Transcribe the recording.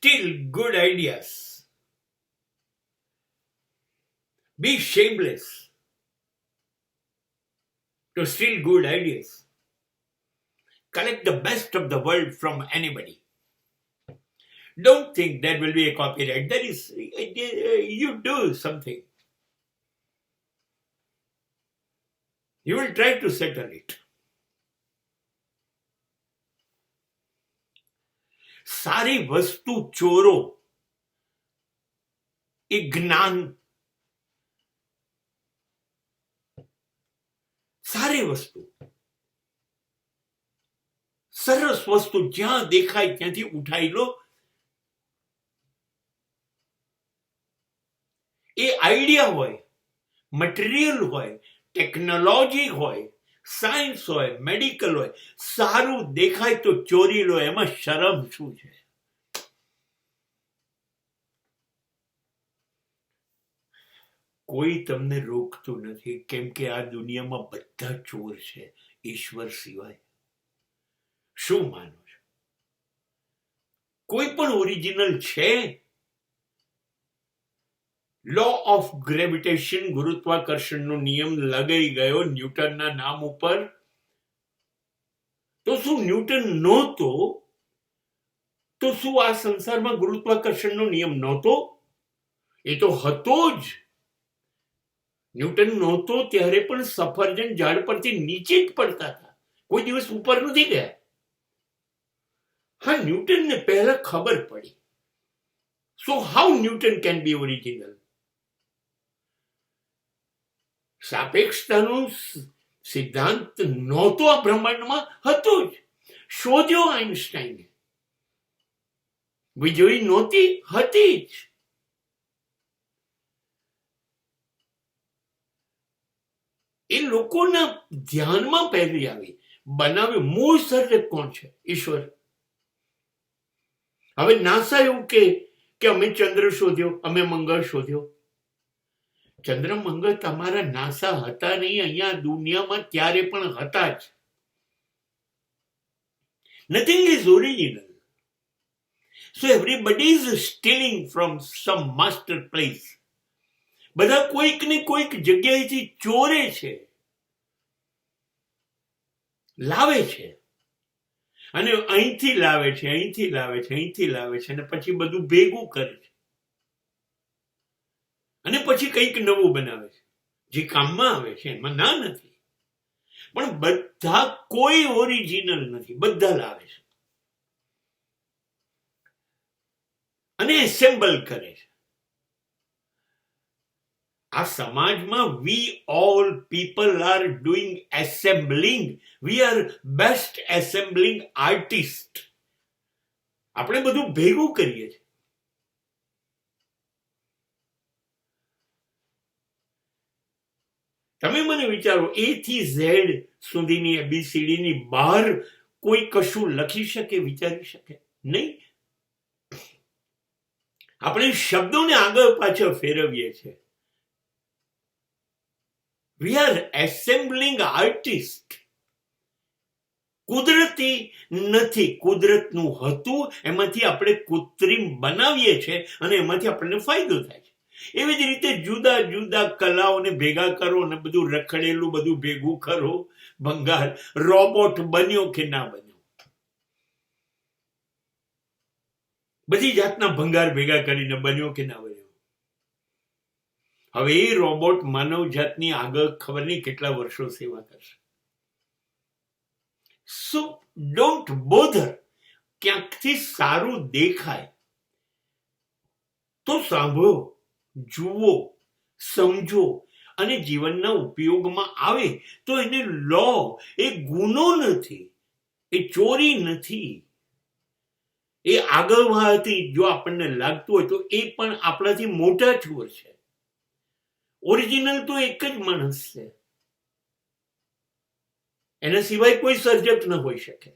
steal good ideas. Be shameless to steal good ideas. Collect the best of the world from anybody. Don't think there will be a copyright. There is, you do something. You will try to settle it. સારી વસ્તુ ચોરો એ જ્ઞાન. સારી વસ્તુ, સરસ વસ્તુ જ્યાં દેખાય ત્યાંથી ઉઠાઈ લો. એ આઈડિયા હોય, મટીરિયલ હોય, ટેકનોલોજી હોય, સાયન્સ હોય, મેડિકલ હોય, સારું દેખાય તો ચોરી લો. એમાં શરમ શું છે? કોઈ તમને રોકતું નથી, કેમ કે આ દુનિયામાં બધા ચોર છે ઈશ્વર સિવાય. શું માનો છો? કોઈ પણ ઓરિજિનલ છે? લો ઓફ ગ્રેવિટેશન, ગુરુત્વાકર્ષણનો નિયમ લગાઈ ગયો ન્યૂટનના નામ ઉપર. તો શું ન્યૂટન નહોતો તો શું આ સંસારમાં ગુરુત્વાકર્ષણનો નિયમ નહોતો? એ તો હતો જ. ન્યૂટન નહોતો ત્યારે પણ સફરજન ઝાડ પરથી નીચે જ પડતા હતા, કોઈ દિવસ ઉપર નથી ગયા. હા, ન્યૂટનને પહેલા ખબર પડી. So how Newton can be original? સાપેક્ષતાનો સિદ્ધાંત નહોતો આ બ્રહ્માંડમાં, હતો જ. શોધ્યો આઈન્સ્ટાઈને. વીજળી નહોતી, હતી જ. એ લોકોના ધ્યાનમાં પહેલી આવી. બનાવ્યું. મૂળ સર્જક કોણ છે? ઈશ્વર. હવે નાસા એવું કે અમે ચંદ્ર શોધ્યો, અમે મંગળ શોધ્યો. ચંદ્ર મંગળ તમારા નાસા હતા નહીં, અહીંયા દુનિયામાં ત્યારે પણ હતા જ. Nothing is original. So everybody is stealing from some master place. બધા કોઈક ને કોઈક જગ્યાએથી ચોરે છે, લાવે છે, અને અહીંથી લાવે છે, અહીંથી લાવે છે, અહીંથી લાવે છે, અને પછી બધું ભેગું કરે છે, અને પછી કંઈક નવું બનાવે છે જે કામમાં આવે છે. એમાં ના નથી, પણ બધા કોઈ ઓરિજિનલ નથી, બધા લાવે છે અને એસેમ્બલ કરે છે. આ સમાજમાં we all people are doing assembling. We are best assembling artist. આપણે બધું ભેગું કરીએ છીએ. તમે મને વિચારો, એ થી ઝેડ સુધીની એબીસીડીની બહાર કોઈ કશું લખી શકે, વિચારી શકે નહીં. આપણે શબ્દોને આગળ પાછળ ફેરવીએ છીએ. We are assembling artists. કુદરતી નથી, કુદરતનું હતું, એમાંથી આપણે કૃત્રિમ બનાવીએ છીએ અને એમાંથી આપણને ફાયદો થાય છે. એવી જ રીતે જુદા જુદા કલાઓને ભેગા કરો અને બધું રખડેલું બધું ભેગું કરો. ભંગાર રોબોટ બન્યો કે ના બન્યો, બધી જાતના ભંગાર ભેગા કરીને બન્યો કે ના બન્યો. હવે એ રોબોટ માનવ જાતની આગળ ખબર નહીં કેટલા વર્ષો સેવા કરશે. સો ડોન્ટ બોધર. ક્યાંકથી સારું દેખાય તો સાંભળો, જુઓ, સમજો અને જીવનના ઉપયોગમાં આવે તો એને લો. એ ગુનો નથી, એ ચોરી નથી. એ આગળવાથી જો આપણને લાગતું હોય તો એ પણ આપણાથી મોટા ચોર છે. ઓરિજિનલ તો એક જ માણસ છે, એના સિવાય કોઈ સર્જક ન હોઈ શકે.